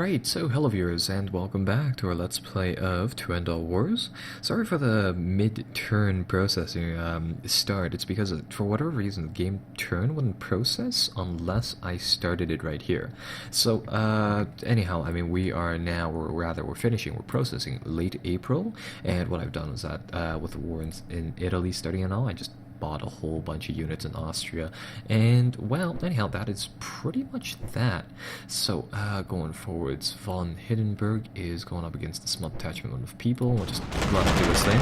Right, so hello viewers and welcome back to our Let's Play of To End All Wars. Sorry for the mid-turn processing start. It's because for whatever reason the game turn wouldn't process unless I started it right here. So anyhow, I mean we are now, or rather we're processing late April, and what I've done is that with the war in Italy starting and all, I just bought a whole bunch of units in Austria, and well, anyhow, that is pretty much that. So going forwards, von Hindenburg is going up against a small detachment of people. We'll just let him do his thing,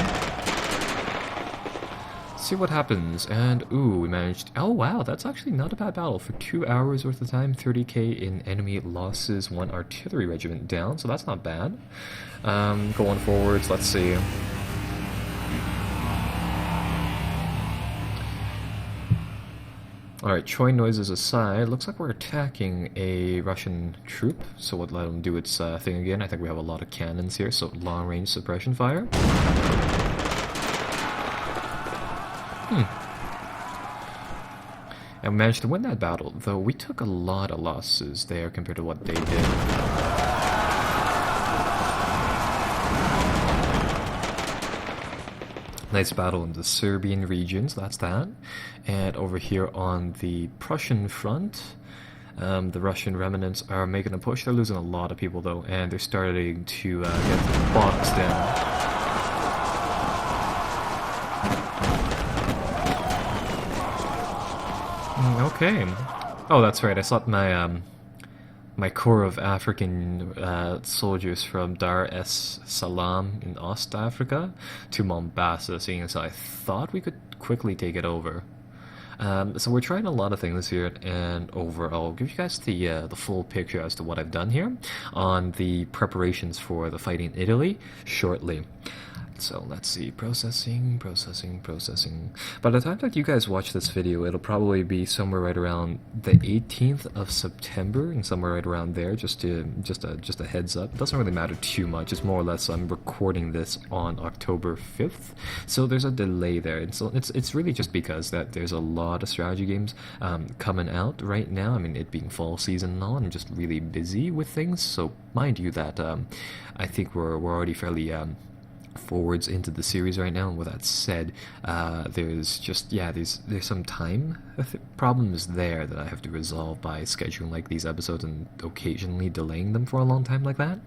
see what happens. And ooh, we managed. Oh wow, that's actually not a bad battle for 2 hours worth of time. 30k in enemy losses, 1 artillery regiment down, so that's not bad. Going forwards, let's see. Alright, Troy noises aside, looks like we're attacking a Russian troop, so we'll let them do its thing again. I think we have a lot of cannons here, so long-range suppression fire. And we managed to win that battle, though we took a lot of losses there compared to what they did. Nice battle in the Serbian regions, that's that. And over here on the Prussian front, the Russian remnants are making a push. They're losing a lot of people though, and they're starting to get boxed down. Okay. Oh, that's right. I thought my corps of African soldiers from Dar es Salaam in East Africa to Mombasa, seeing as I thought we could quickly take it over. So we're trying a lot of things here, and overall, I'll give you guys the full picture as to what I've done here on the preparations for the fight in Italy shortly. So let's see, processing. By the time that you guys watch this video, it'll probably be somewhere right around the 18th of September, and somewhere right around there. Just a heads up. It doesn't really matter too much. It's more or less I'm recording this on October 5th, so there's a delay there. And so it's really just because that there's a lot of strategy games coming out right now. I mean, it being fall season and all, I'm just really busy with things. So mind you that I think we're already fairly forwards into the series right now, and with that said, there's some time problems there that I have to resolve by scheduling like these episodes and occasionally delaying them for a long time like that.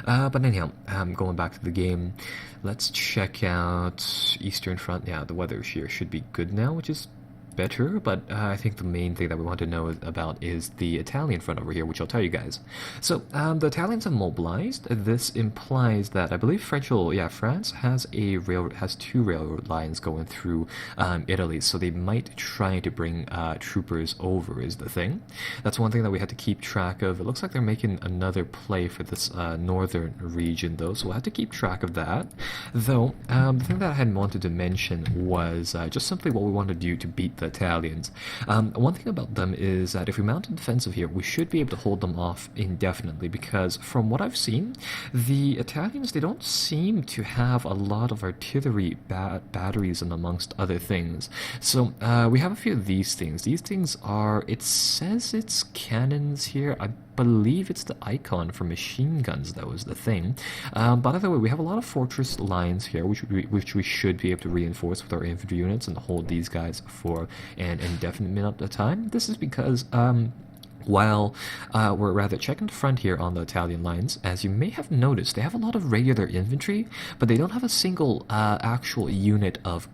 But anyhow, going back to the game, let's check out Eastern Front. Yeah, the weather here should be good now, which is better, but I think the main thing that we want to know about is the Italian front over here, which I'll tell you guys. So the Italians have mobilized. This implies that I believe France has two railroad lines going through Italy, so they might try to bring troopers over is the thing. That's one thing that we had to keep track of. It looks like they're making another play for this northern region though, so we'll have to keep track of that. Though the thing that I had wanted to mention was just simply what we want to do to beat the Italians. One thing about them is that if we mount a defensive here, we should be able to hold them off indefinitely, because from what I've seen, the Italians, they don't seem to have a lot of artillery batteries and amongst other things. So we have a few of these things. These things are, it says it's cannons here. I believe it's the icon for machine guns that was the thing. By the way, we have a lot of fortress lines here, which we should be able to reinforce with our infantry units and hold these guys for an indefinite amount of time. This is because while we're rather checking the front here on the Italian lines, as you may have noticed, they have a lot of regular infantry, but they don't have a single actual unit of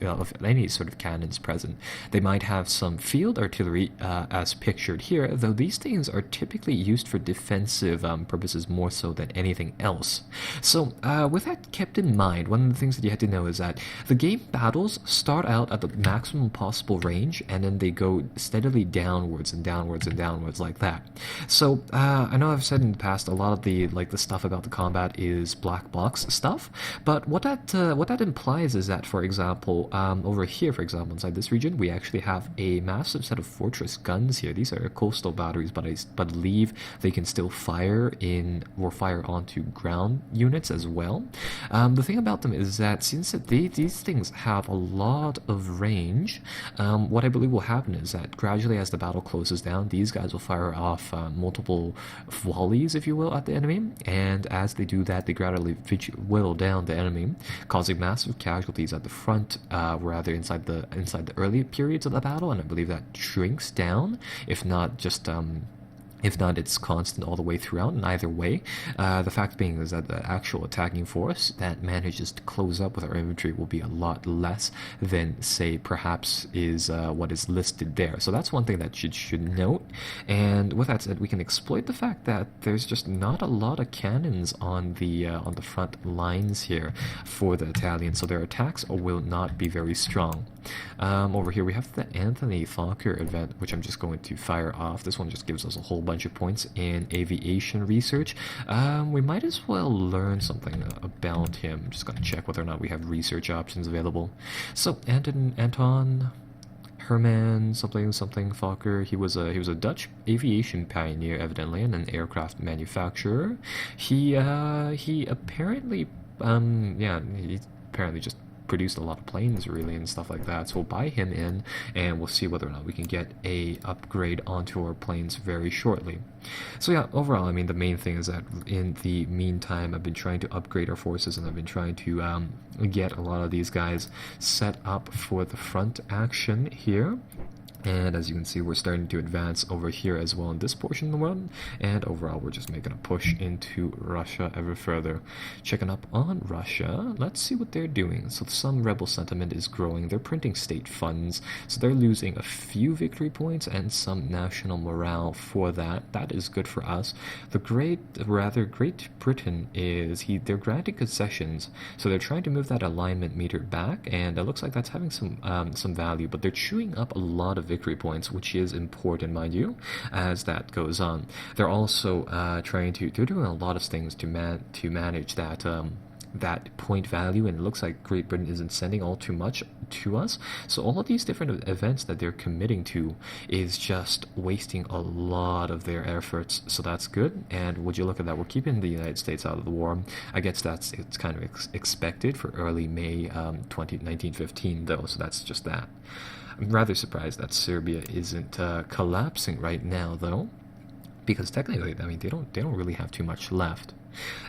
of any sort of cannons present. They might have some field artillery as pictured here, though these things are typically used for defensive purposes more so than anything else. So with that kept in mind, one of the things that you had to know is that the game battles start out at the maximum possible range, and then they go steadily downwards and downwards like that. So I know I've said in the past a lot of the stuff about the combat is black box stuff, but what that implies is that, for example, over here, for example, inside this region, we actually have a massive set of fortress guns here. These are coastal batteries, but I believe they can still fire onto ground units as well. The thing about them is that since these things have a lot of range, what I believe will happen is that gradually as the battle battle closes down, these guys will fire off multiple volleys, if you will, at the enemy, and as they do that, they gradually whittle down the enemy, causing massive casualties at the front, rather inside the early periods of the battle, and I believe that shrinks down, if not just if not, it's constant all the way throughout, and either way, the fact being is that the actual attacking force that manages to close up with our infantry will be a lot less than, say, perhaps is what is listed there. So that's one thing that you should note. And with that said, we can exploit the fact that there's just not a lot of cannons on the front lines here for the Italians, so their attacks will not be very strong. Over here we have the Anthony Fokker event, which I'm just going to fire off. This one just gives us a whole bunch of points in aviation research. We might as well learn something about him. I'm just going to check whether or not we have research options available. So Anton Herman something Fokker. He was a Dutch aviation pioneer, evidently, and an aircraft manufacturer. He apparently he apparently just produced a lot of planes, really, and stuff like that. So we'll buy him in, and we'll see whether or not we can get a upgrade onto our planes very shortly. So yeah, overall, I mean, the main thing is that in the meantime, I've been trying to upgrade our forces, and I've been trying to get a lot of these guys set up for the front action here. And as you can see, we're starting to advance over here as well in this portion of the world, and overall we're just making a push into Russia ever further. Checking up on Russia, let's see what they're doing. So some rebel sentiment is growing. They're printing state funds, so they're losing a few victory points and some national morale for that. That is good for us. Great Britain they're granting concessions, so they're trying to move that alignment meter back, and it looks like that's having some value, but they're chewing up a lot of victory points, which is important, mind you, as that goes on. They're also they're doing a lot of things to manage that point value, and it looks like Great Britain isn't sending all too much to us. So all of these different events that they're committing to is just wasting a lot of their efforts, so that's good. And would you look at that, we're keeping the United States out of the war. I guess it's kind of expected for early May 1915 though, so that's just that. I'm rather surprised that Serbia isn't collapsing right now, though, because technically, I mean, they don't really have too much left.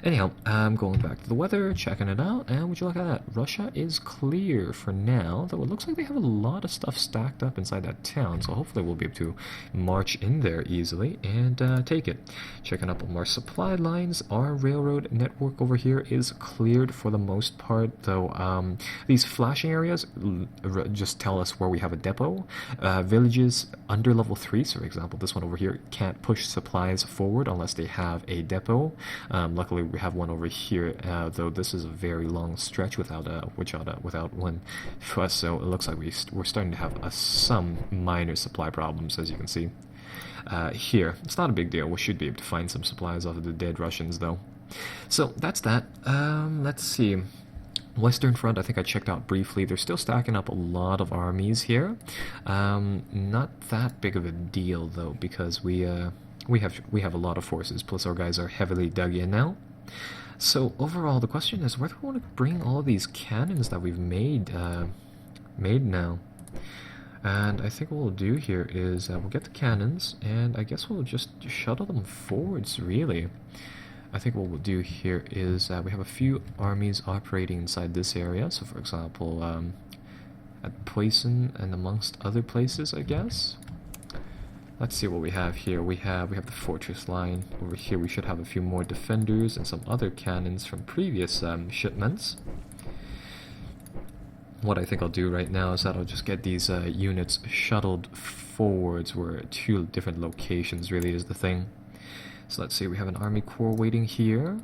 Anyhow, I'm going back to the weather, checking it out, and would you look at that? Russia is clear for now, though it looks like they have a lot of stuff stacked up inside that town, so hopefully we'll be able to march in there easily and take it. Checking up on our supply lines, our railroad network over here is cleared for the most part, though these flashing areas just tell us where we have a depot. Villages under level 3, so for example, this one over here can't push supplies forward unless they have a depot. Luckily, we have one over here, though this is a very long stretch without one for us, so it looks like we're starting to have some minor supply problems, as you can see. Here, it's not a big deal. We should be able to find some supplies off of the dead Russians, though. So, that's that. Let's see. Western Front, I think I checked out briefly. They're still stacking up a lot of armies here. Not that big of a deal, though, because we have a lot of forces, plus our guys are heavily dug in now. So overall, the question is, where do we want to bring all of these cannons that we've made now? And I think what we'll do here is we'll get the cannons, and I guess we'll just shuttle them forwards, really. I think what we'll do here is we have a few armies operating inside this area. So for example, at Poison and amongst other places, I guess. Let's see what we have here. We have the fortress line. Over here we should have a few more defenders and some other cannons from previous shipments. What I think I'll do right now is that I'll just get these units shuttled forwards, where 2 different locations really is the thing. So let's see, we have an army corps waiting here.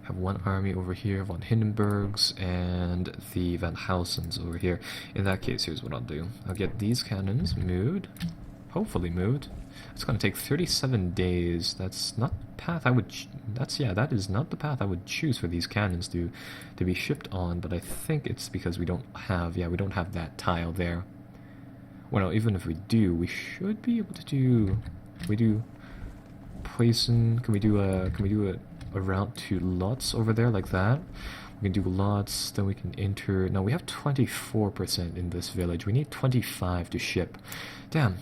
Have one army over here, von Hindenburgs, and the Van Housens over here. In that case, here's what I'll do. I'll get these cannons moved. Hopefully moved. It's going to take 37 days. That's not the path I would... that is not the path I would choose for these cannons to be shipped on, but I think it's because we don't have that tile there. Well, even if we do, we should be able to do... we do... Poison... Can we do a route to Lutz over there like that? We can do lots, then we can enter... No, we have 24% in this village. We need 25 to ship. Damn.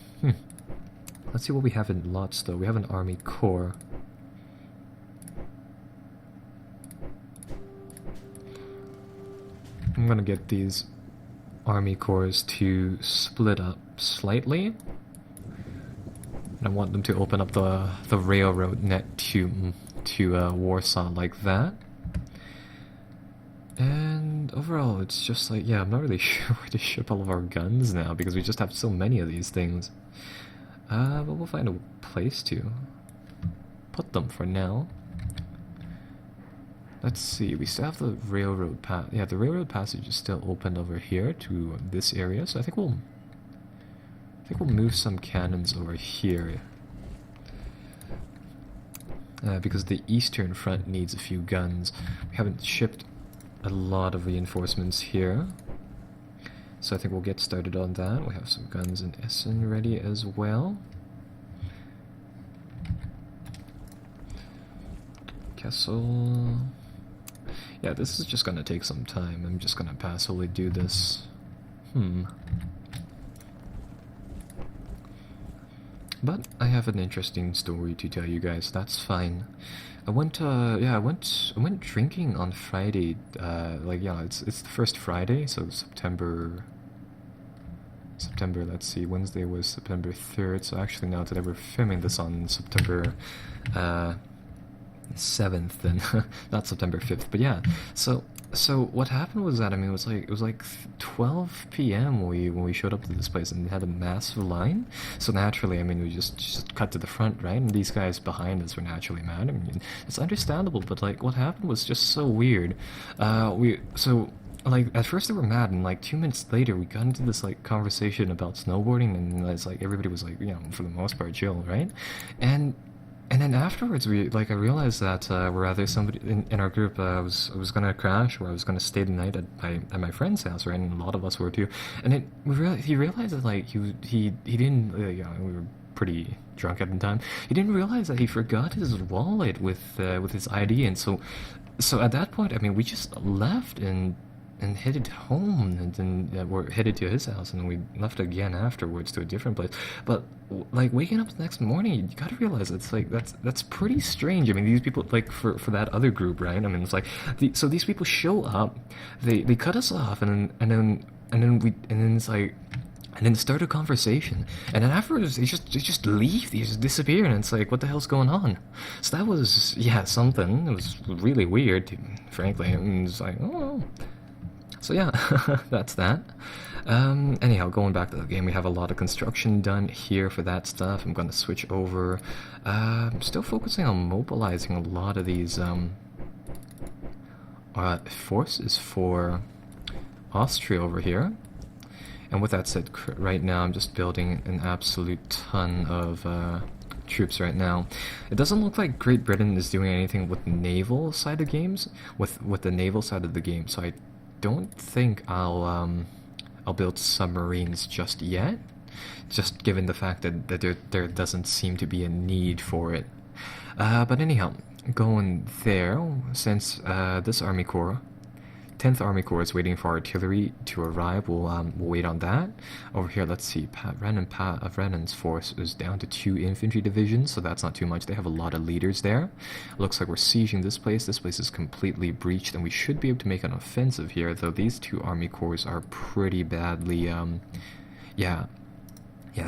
Let's see what we have in lots though. We have an army corps. I'm gonna get these army corps to split up slightly. And I want them to open up the railroad net to Warsaw like that. And overall, it's just like, yeah, I'm not really sure where to ship all of our guns now because we just have so many of these things. But we'll find a place to put them for now. Let's see, we still have the railroad pass. Yeah, the railroad passage is still open over here to this area, so I think we'll move some cannons over here. Because the eastern front needs a few guns. We haven't shipped a lot of reinforcements here, so I think we'll get started on that. We have some guns in Essen ready as well. Kessel. Yeah, this is just gonna take some time. I'm just gonna passively do this. But I have an interesting story to tell you guys. That's fine. I went drinking on Friday. It's the first Friday, so September. Let's see, Wednesday was September 3rd. So actually, now that we're filming this on September 7th, and not September 5th. But yeah, so what happened was that, I mean, it was like 12 p.m. when we showed up to this place, and it had a massive line. So naturally, I mean, we just cut to the front, right? And these guys behind us were naturally mad. I mean, it's understandable, but like what happened was just so weird. Like at first they were mad, and like 2 minutes later we got into this like conversation about snowboarding, and it's like everybody was like, you know, for the most part chill, right? And then afterwards, I realized that we're either somebody in our group was gonna crash, or I was gonna stay the night at my friend's house, right? And a lot of us were too. And he realized that like he didn't, we were pretty drunk at the time. He didn't realize that he forgot his wallet with his ID, and so at that point, I mean, we just left and headed home, and then we're headed to his house, and we left again afterwards to a different place. But like waking up the next morning, you gotta realize it's like that's pretty strange. I mean, these people, like for that other group, right? I mean, it's like so these people show up, they cut us off, and then it's like. And then start a conversation, and then afterwards they just leave, they just disappear, and it's like, what the hell's going on? So that was, yeah, something. It was really weird, frankly. And it's like, oh. So yeah, that's that. Anyhow, going back to the game, we have a lot of construction done here for that stuff. I'm going to switch over. I'm still focusing on mobilizing a lot of these forces for Austria over here. And with that said, right now I'm just building an absolute ton of troops right now. It doesn't look like Great Britain is doing anything with the naval side of games, with the naval side of the game. So I don't think I'll build submarines just yet, just given the fact that there doesn't seem to be a need for it. But anyhow, going there, since this Army Corps, 10th Army Corps is waiting for artillery to arrive. We'll wait on that. Over here, let's see. Brennan's force is down to 2 infantry divisions, so that's not too much. They have a lot of leaders there. Looks like we're sieging this place. This place is completely breached, and we should be able to make an offensive here, though these 2 Army Corps are pretty badly,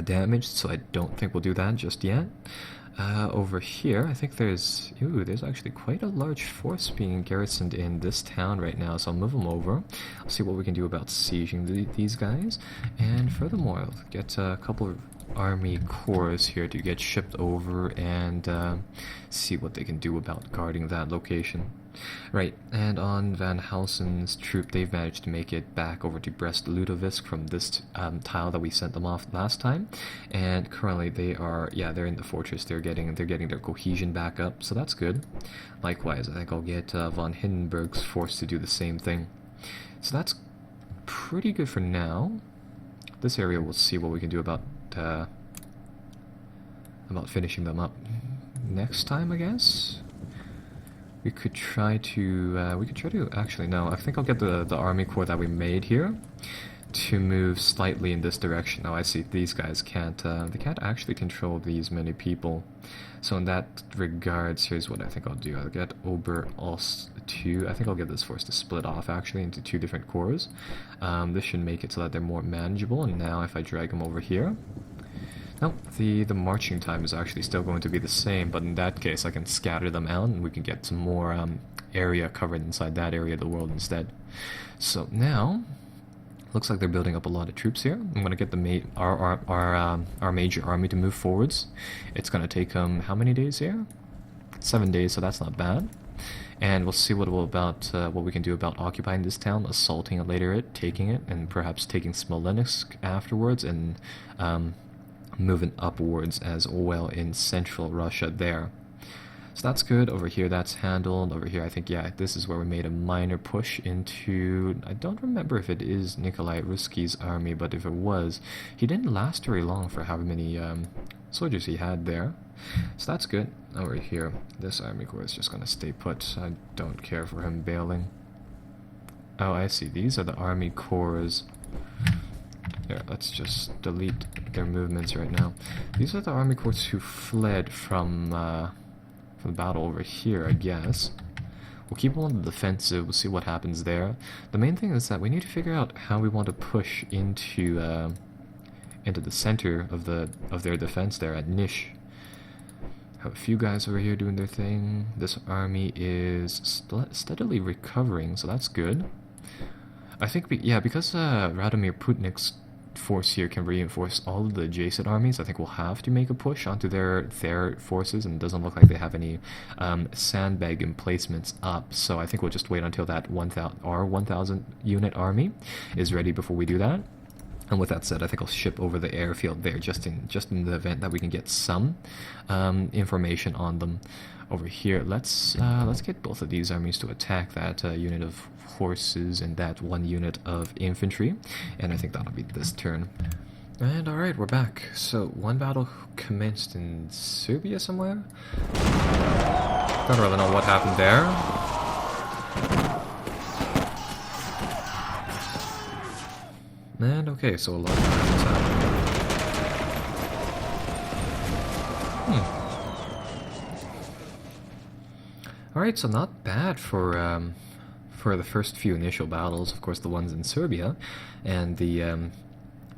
damaged, so I don't think we'll do that just yet. Over here, I think there's actually quite a large force being garrisoned in this town right now, so I'll move them over. I'll see what we can do about sieging these guys, and furthermore, I'll get a couple of army corps here to get shipped over and see what they can do about guarding that location. Right, and on Van Housen's troop, they've managed to make it back over to Brest-Litovsk from this tile that we sent them off last time, and currently they're in the fortress. They're getting their cohesion back up, so that's good. Likewise, I think I'll get von Hindenburg's force to do the same thing. So that's pretty good for now. This area, we'll see what we can do about finishing them up next time, I guess. We could try to actually, no, I think I'll get the Army Corps that we made here to move slightly in this direction. Now I see these guys they can't actually control these many people. So in that regards, here's what I think I'll do. I'll get Ober Ost 2. I think I'll get this force to split off actually into two different cores. This should make it so that they're more manageable. And now if I drag them over here, no, the marching time is actually still going to be the same, but in that case I can scatter them out and we can get some more area covered inside that area of the world instead. So now, looks like they're building up a lot of troops here. I'm going to get our major army to move forwards. It's going to take them how many days here? 7 days, so that's not bad. And we'll see what we can do about occupying this town, assaulting it later, taking it, and perhaps taking Smolensk afterwards, and moving upwards as well in central Russia there. So that's good. Over here that's handled. Over here I think, yeah, this is where we made a minor push into, I don't remember if it is Nikolai Ruski's army, but if it was, he didn't last very long for how many soldiers he had there. So that's good. Over here, this army corps is just going to stay put. I don't care for him bailing. Oh, I see. These are the army corps. Here, let's just delete their movements right now. These are the army corps who fled from the battle over here, I guess. We'll keep them on the defensive, we'll see what happens there. The main thing is that we need to figure out how we want to push into the center of their defense there at Nish. Have a few guys over here doing their thing. This army is steadily recovering, so that's good. I think, because Radomir Putnik's force here can reinforce all of the adjacent armies, I think we'll have to make a push onto their forces, and it doesn't look like they have any sandbag emplacements up, so I think we'll just wait until that 1,000 unit army is ready before we do that. And with that said, I think I'll ship over the airfield there just in the event that we can get some information on them. Over here, let's get both of these armies to attack that unit of horses and that one unit of infantry, and I think that'll be this turn. And alright, we're back. So one battle commenced in Serbia somewhere. Don't really know what happened there. And okay, so a lot of things happened. Alright, so not bad for the first few initial battles. Of course, the ones in Serbia and the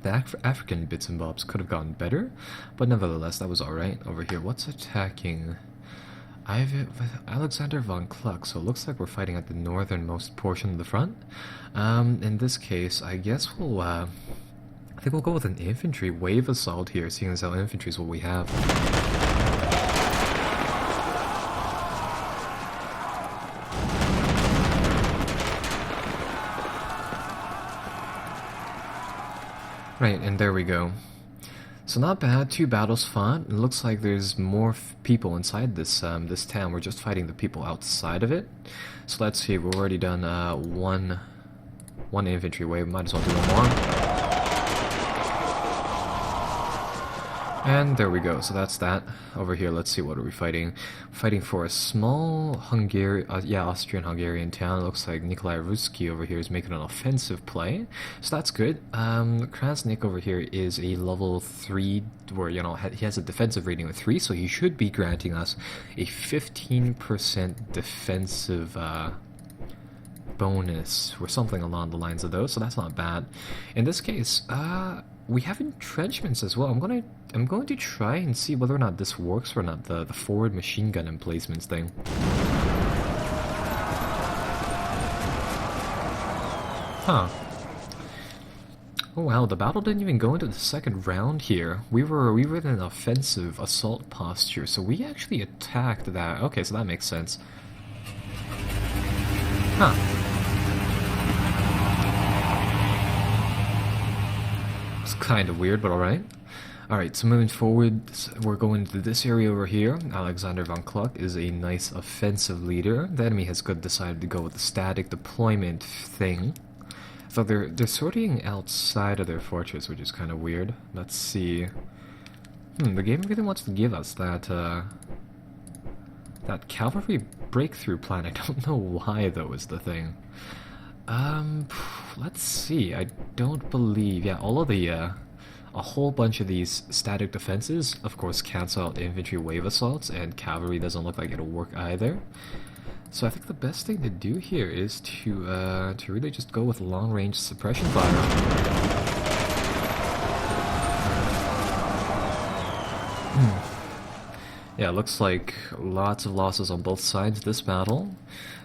African bits and bobs could have gotten better, but nevertheless, that was alright. Over here, what's attacking? Alexander von Kluck, so it looks like we're fighting at the northernmost portion of the front. In this case, I guess I think we'll go with an infantry wave assault here, seeing as how infantry is what we have. Right, and there we go. So not bad, 2 battles fought. It looks like there's more people inside this this town. We're just fighting the people outside of it. So let's see, we've already done one infantry wave. Might as well do one more. And there we go, so that's that. Over here, let's see, what are we fighting? Fighting for a small Austrian-Hungarian town. It looks like Nikolai Ruski over here is making an offensive play, so that's good. Krasnik over here is a level 3, where, he has a defensive rating of 3, so he should be granting us a 15% defensive bonus, or something along the lines of those, so that's not bad. In this case, we have entrenchments as well. I'm going to try and see whether or not this works or not, the forward machine gun emplacements thing. Huh. Oh wow, the battle didn't even go into the second round here. We were in an offensive assault posture, so we actually attacked that. Okay, so that makes sense. Huh. It's kind of weird, but alright. Alright, so moving forward, we're going to this area over here. Alexander von Kluck is a nice offensive leader. The enemy has decided to go with the static deployment thing. So they're sorting outside of their fortress, which is kind of weird. Let's see. The game really wants to give us that cavalry breakthrough plan. I don't know why, though, is the thing. Um, let's see. I don't believe. Yeah, all of the a whole bunch of these static defenses, of course, cancel out infantry wave assaults, and cavalry doesn't look like it'll work either. So I think the best thing to do here is to really just go with long range suppression fire. Yeah, looks like lots of losses on both sides this battle.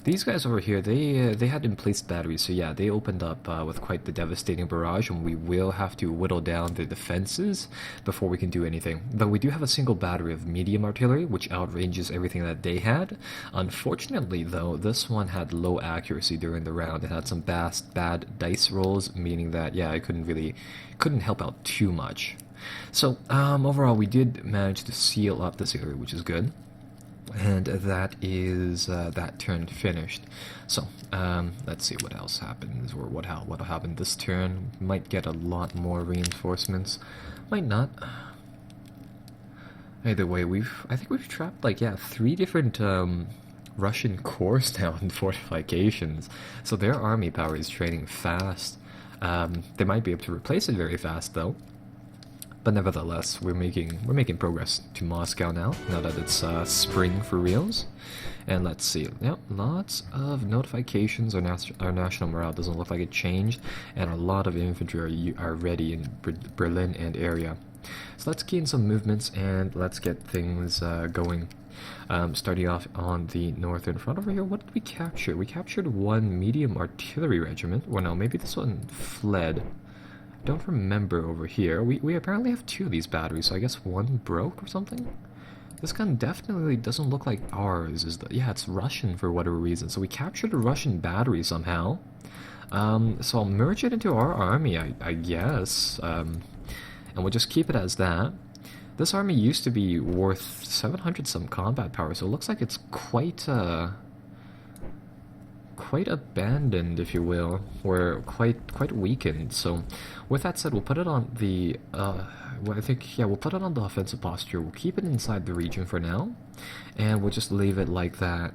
These guys over here, they had emplaced batteries, so yeah, they opened up with quite the devastating barrage, and we will have to whittle down the defenses before we can do anything. Though we do have a single battery of medium artillery, which outranges everything that they had. Unfortunately, though, this one had low accuracy during the round. It had some bad dice rolls, meaning that, yeah, I couldn't help out too much. So, overall, we did manage to seal up this area, which is good. And that is that turn finished. So, let's see what else happens, or what'll happen this turn. Might get a lot more reinforcements, might not. Either way, I think we've trapped like, yeah, 3 different Russian corps now in fortifications. So their army power is training fast. They might be able to replace it very fast though. But nevertheless, we're making progress to Moscow now that it's spring for reals. And let's see, yep, lots of notifications. Our national morale doesn't look like it changed, and a lot of infantry are ready in Berlin and area. So let's key in some movements and let's get things going. Starting off on the northern front over here, what did we capture? We captured 1 medium artillery regiment. Well, no, maybe this one fled. Don't remember over here. We apparently have 2 of these batteries, so I guess 1 broke or something? This gun definitely doesn't look like ours. Yeah, it's Russian for whatever reason. So we captured a Russian battery somehow. So I'll merge it into our army, I guess. And we'll just keep it as that. This army used to be worth 700 some combat power, so it looks like it's quite abandoned, if you will, or quite weakened. So with that said, we'll put it on the I think, yeah, we'll put it on the offensive posture. We'll keep it inside the region for now, and we'll just leave it like that.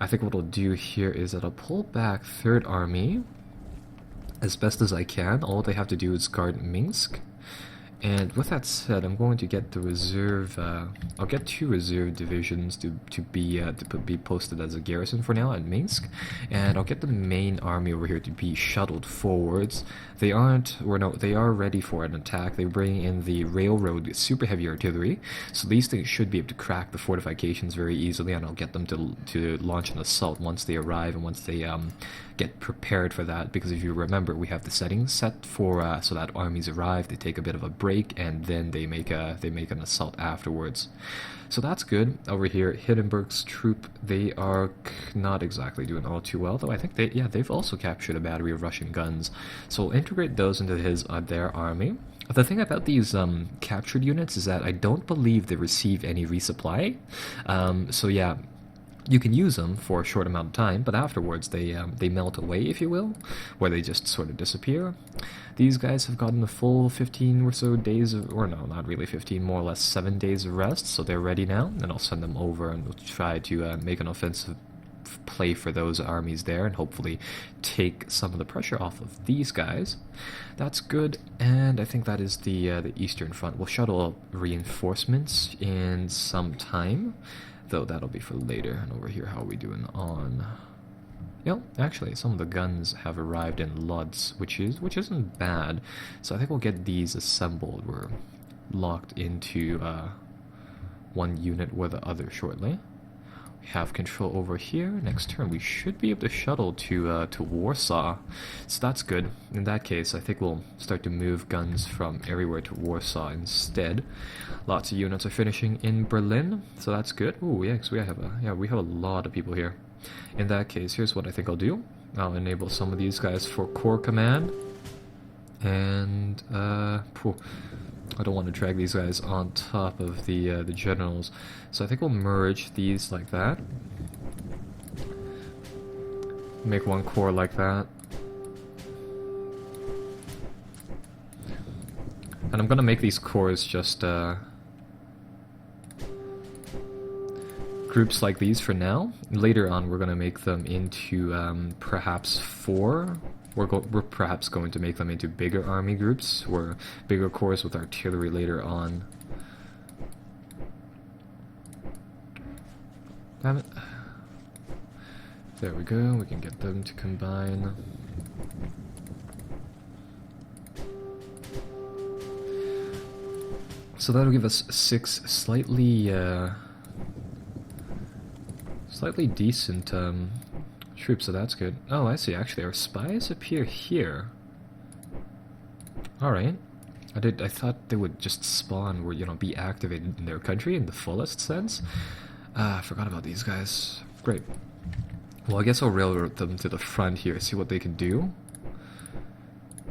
I think what I'll do here is that I'll pull back 3rd Army as best as I can. All they have to do is guard Minsk. And with that said, I'm going to get the reserve. I'll get 2 reserve divisions to be posted as a garrison for now at Minsk, and I'll get the main army over here to be shuttled forwards. They are ready for an attack. They bring in the railroad super heavy artillery, so these things should be able to crack the fortifications very easily, and I'll get them to launch an assault once they arrive and once they get prepared for that. Because if you remember, we have the settings set for so that armies arrive, they take a bit of a break, and then they make an assault afterwards. So that's good. Over here, Hindenburg's troop, they are not exactly doing all too well, though I think they've also captured a battery of Russian guns. So we'll integrate those into their army. The thing about these captured units is that I don't believe they receive any resupply. So yeah, you can use them for a short amount of time, but afterwards they melt away, if you will, where they just sort of disappear. These guys have gotten a full 15 or so days of, or no, not really 15, more or less 7 days of rest, so they're ready now, and I'll send them over and we'll try to make an offensive play for those armies there and hopefully take some of the pressure off of these guys. That's good, and I think that is the Eastern Front. We'll shuttle up reinforcements in some time, though that'll be for later. And over here, how are we doing on... Yep, actually, some of the guns have arrived in Lodz, which isn't bad. So I think we'll get these assembled. We're locked into 1 unit or the other shortly. We have control over here. Next turn, we should be able to shuttle to Warsaw. So that's good. In that case, I think we'll start to move guns from everywhere to Warsaw instead. Lots of units are finishing in Berlin, so that's good. Ooh, yeah, because we have a lot of people here. In that case, here's what I think I'll do. I'll enable some of these guys for Corps Command. And, I don't want to drag these guys on top of the generals. So I think we'll merge these like that. Make 1 corps like that. And I'm gonna make these corps just, groups like these for now. Later on, we're going to make them into perhaps 4. We're perhaps going to make them into bigger army groups, or bigger corps with artillery later on. Damn it. There we go, we can get them to combine. So that'll give us 6 slightly decent troops, so that's good. Oh, I see, actually our spies appear here. Alright. I thought they would just spawn or, you know, be activated in their country in the fullest sense. I forgot about these guys. Great. Well, I guess I'll railroad them to the front here, see what they can do.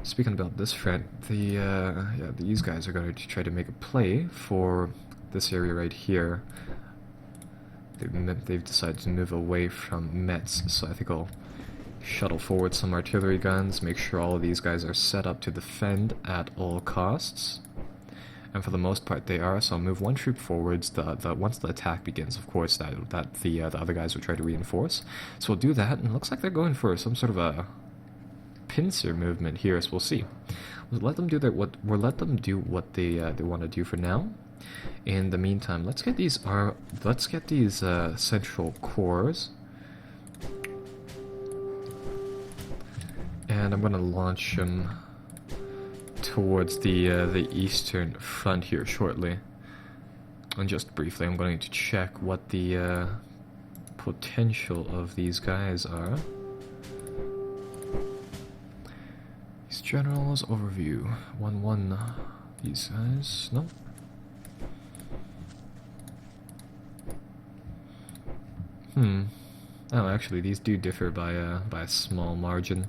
Speaking about this front, these guys are going to try to make a play for this area right here. They've decided to move away from Metz, so I think I'll shuttle forward some artillery guns, make sure all of these guys are set up to defend at all costs. And for the most part they are, so I'll move 1 troop forwards. Once the attack begins, of course, the other guys will try to reinforce. So we'll do that, and it looks like they're going for some sort of a pincer movement here, so we'll see. We'll let them do what they want to do for now. In the meantime, let's get these central corps, and I'm gonna launch them towards the eastern front here shortly. And just briefly, I'm going to check what the potential of these guys are. These generals overview 1-1. These guys, no. Oh, actually, these do differ by a small margin.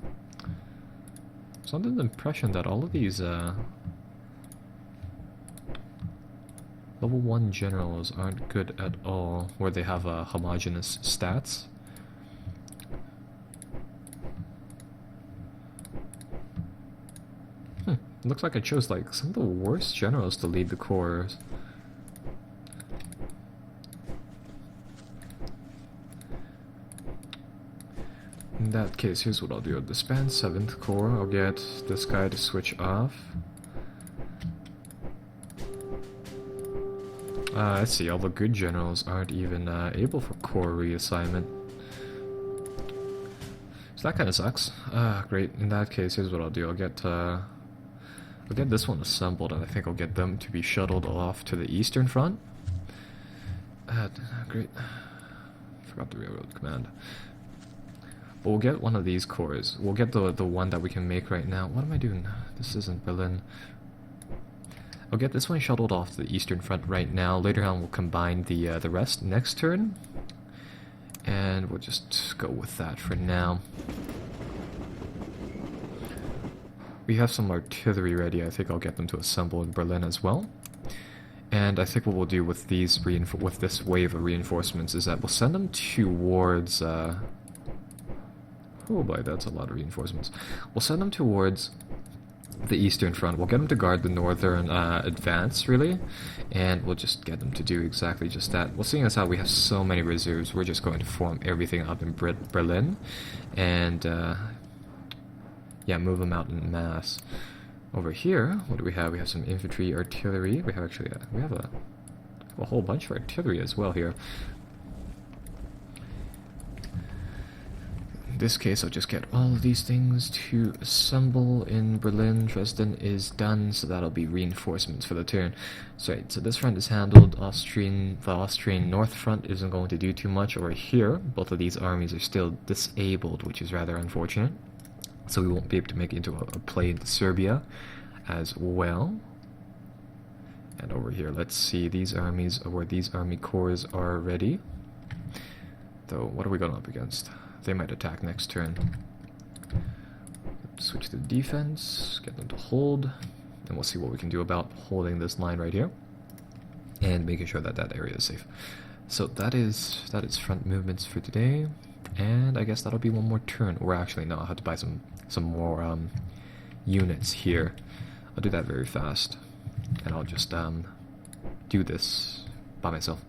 So I'm under the impression that all of these level 1 generals aren't good at all, where they have homogeneous stats. It looks like I chose like some of the worst generals to lead the corps. In that case, here's what I'll do. I'll disband 7th Corps. I'll get this guy to switch off. I see, all the good generals aren't even able for corps reassignment. So that kind of sucks. Great. In that case, here's what I'll do. I'll get this one assembled, and I think I'll get them to be shuttled off to the eastern front. Great. Forgot the railroad command. But we'll get one of these corps. We'll get the one that we can make right now. What am I doing? This isn't Berlin. I'll get this one shuttled off to the eastern front right now. Later on, we'll combine the rest next turn. And we'll just go with that for now. We have some artillery ready. I think I'll get them to assemble in Berlin as well. And I think what we'll do with these with this wave of reinforcements is that we'll send them towards oh boy, that's a lot of reinforcements. We'll send them towards the eastern front. We'll get them to guard the northern advance, really, and we'll just get them to do exactly just that. Well, seeing as how we have so many reserves, we're just going to form everything up in Berlin, and yeah, move them out in mass. Over here, what do we have? We have some infantry, artillery. We have actually we have a whole bunch of artillery as well here. In this case, I'll just get all of these things to assemble in Berlin. Dresden is done, so that'll be reinforcements for the turn. So this front is handled. The Austrian North Front isn't going to do too much over here. Both of these armies are still disabled, which is rather unfortunate. So we won't be able to make it into a play into Serbia as well. And over here, let's see these armies, where these army corps are ready. Though, what are we going up against? They might attack next turn. Switch to defense, get them to hold, and we'll see what we can do about holding this line right here and making sure that that area is safe. So that is front movements for today, and I guess that'll be one more turn. Or actually, no, I'll have to buy some more units here. I'll do that very fast, and I'll just do this by myself.